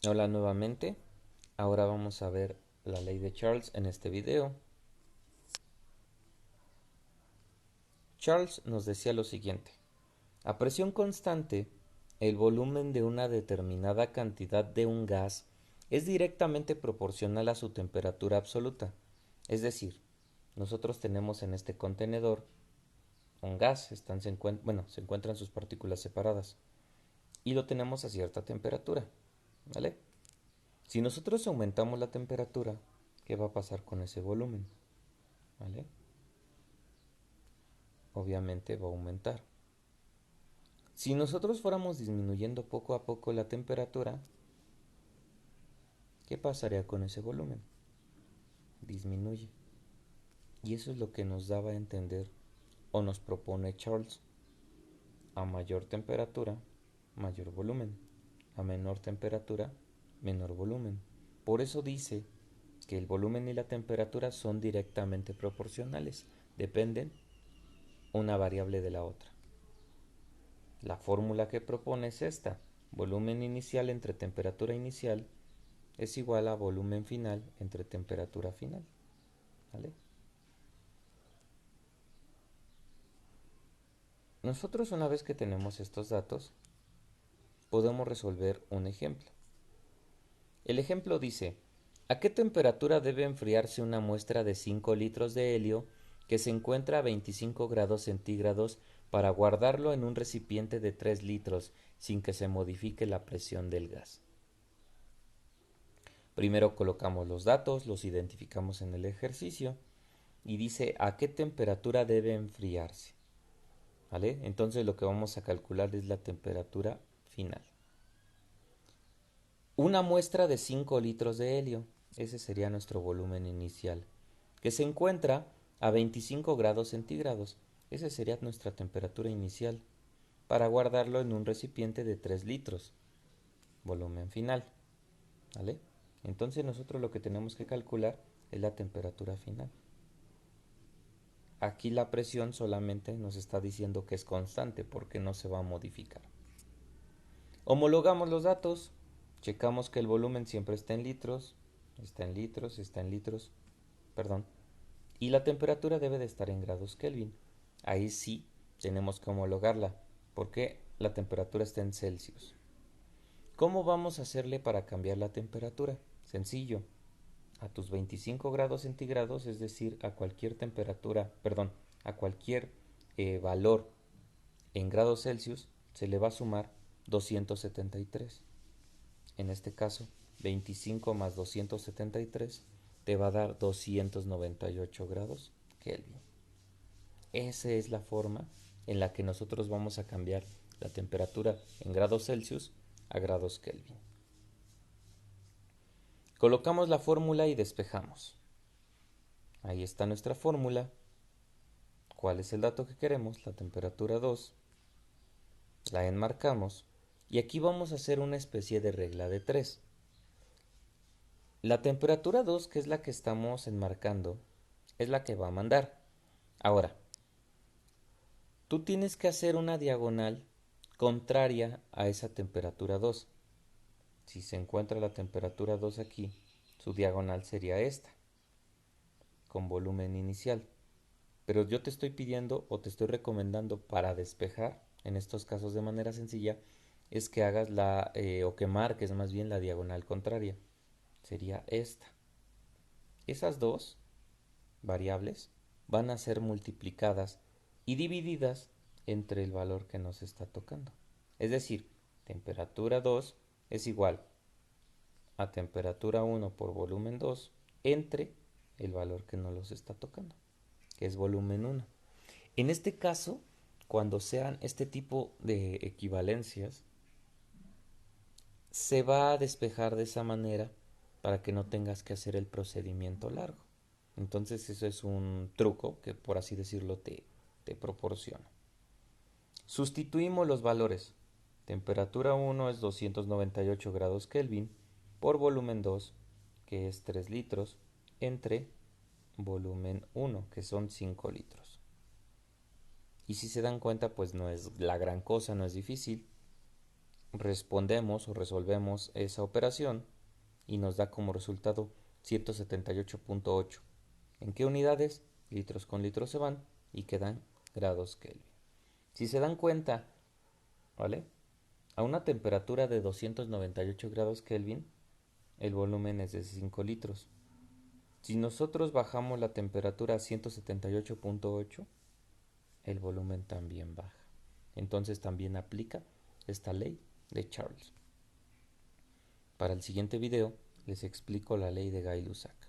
Hola nuevamente, ahora vamos a ver la ley de Charles en este video. Charles nos decía lo siguiente: a presión constante, el volumen de una determinada cantidad de un gas es directamente proporcional a su temperatura absoluta. Es decir, nosotros tenemos en este contenedor un gas, se encuentran sus partículas separadas y lo tenemos a cierta temperatura, ¿vale? Si nosotros aumentamos la temperatura, ¿qué va a pasar con ese volumen? ¿Vale? Obviamente va a aumentar. Si nosotros fuéramos disminuyendo poco a poco la temperatura, ¿qué pasaría con ese volumen? Disminuye. Y eso es lo que nos daba a entender o nos propone Charles. A mayor temperatura, mayor volumen. A menor temperatura, menor volumen. Por eso dice que el volumen y la temperatura son directamente proporcionales. Dependen una variable de la otra. La fórmula que propone es esta: volumen inicial entre temperatura inicial es igual a volumen final entre temperatura final. ¿Vale? Nosotros, una vez que tenemos estos datos, podemos resolver un ejemplo. El ejemplo dice: ¿a qué temperatura debe enfriarse una muestra de 5 litros de helio que se encuentra a 25 grados centígrados para guardarlo en un recipiente de 3 litros sin que se modifique la presión del gas? Primero colocamos los datos, los identificamos en el ejercicio y dice a qué temperatura debe enfriarse. ¿Vale? Entonces lo que vamos a calcular es la temperatura final. Una muestra de 5 litros de helio, ese sería nuestro volumen inicial, que se encuentra a 25 grados centígrados, esa sería nuestra temperatura inicial, para guardarlo en un recipiente de 3 litros, volumen final. ¿Vale? Entonces nosotros lo que tenemos que calcular es la temperatura final. Aquí la presión solamente nos está diciendo que es constante porque no se va a modificar. Homologamos los datos, checamos que el volumen siempre está en litros, perdón, y la temperatura debe de estar en grados Kelvin. Ahí sí tenemos que homologarla porque la temperatura está en Celsius. ¿Cómo vamos a hacerle para cambiar la temperatura? Sencillo: a tus 25 grados centígrados, es decir, a cualquier temperatura, perdón, a cualquier valor en grados Celsius, se le va a sumar 273. En este caso, 25 más 273 te va a dar 298 grados Kelvin. Esa es la forma en la que nosotros vamos a cambiar la temperatura en grados Celsius a grados Kelvin. Colocamos la fórmula y despejamos. Ahí está nuestra fórmula. ¿Cuál es el dato que queremos? La temperatura 2. La enmarcamos y aquí vamos a hacer una especie de regla de 3. La temperatura 2, que es la que estamos enmarcando, es la que va a mandar. Ahora, tú tienes que hacer una diagonal contraria a esa temperatura 2. Si se encuentra la temperatura 2 aquí, su diagonal sería esta, con volumen inicial. Pero yo te estoy pidiendo o te estoy recomendando para despejar, en estos casos de manera sencilla, es que hagas o que marques más bien la diagonal contraria. Sería esta. Esas dos variables van a ser multiplicadas y divididas entre el valor que nos está tocando. Es decir, temperatura 2 es igual a temperatura 1 por volumen 2 entre el valor que nos los está tocando, que es volumen 1. En este caso, cuando sean este tipo de equivalencias, se va a despejar de esa manera para que no tengas que hacer el procedimiento largo. Entonces eso es un truco que, por así decirlo, te proporciona. Sustituimos los valores. Temperatura 1 es 298 grados Kelvin por volumen 2, que es 3 litros, entre volumen 1, que son 5 litros. Y si se dan cuenta, pues no es la gran cosa, no es difícil. respondemos o resolvemos esa operación y nos da como resultado 178.8. ¿En qué unidades? Litros con litros se van y quedan grados Kelvin. Si se dan cuenta, ¿vale? A una temperatura de 298 grados Kelvin, el volumen es de 5 litros. Si nosotros bajamos la temperatura a 178.8, el volumen también baja. Entonces también aplica esta ley de Charles. Para el siguiente video les explico la ley de Gay-Lussac.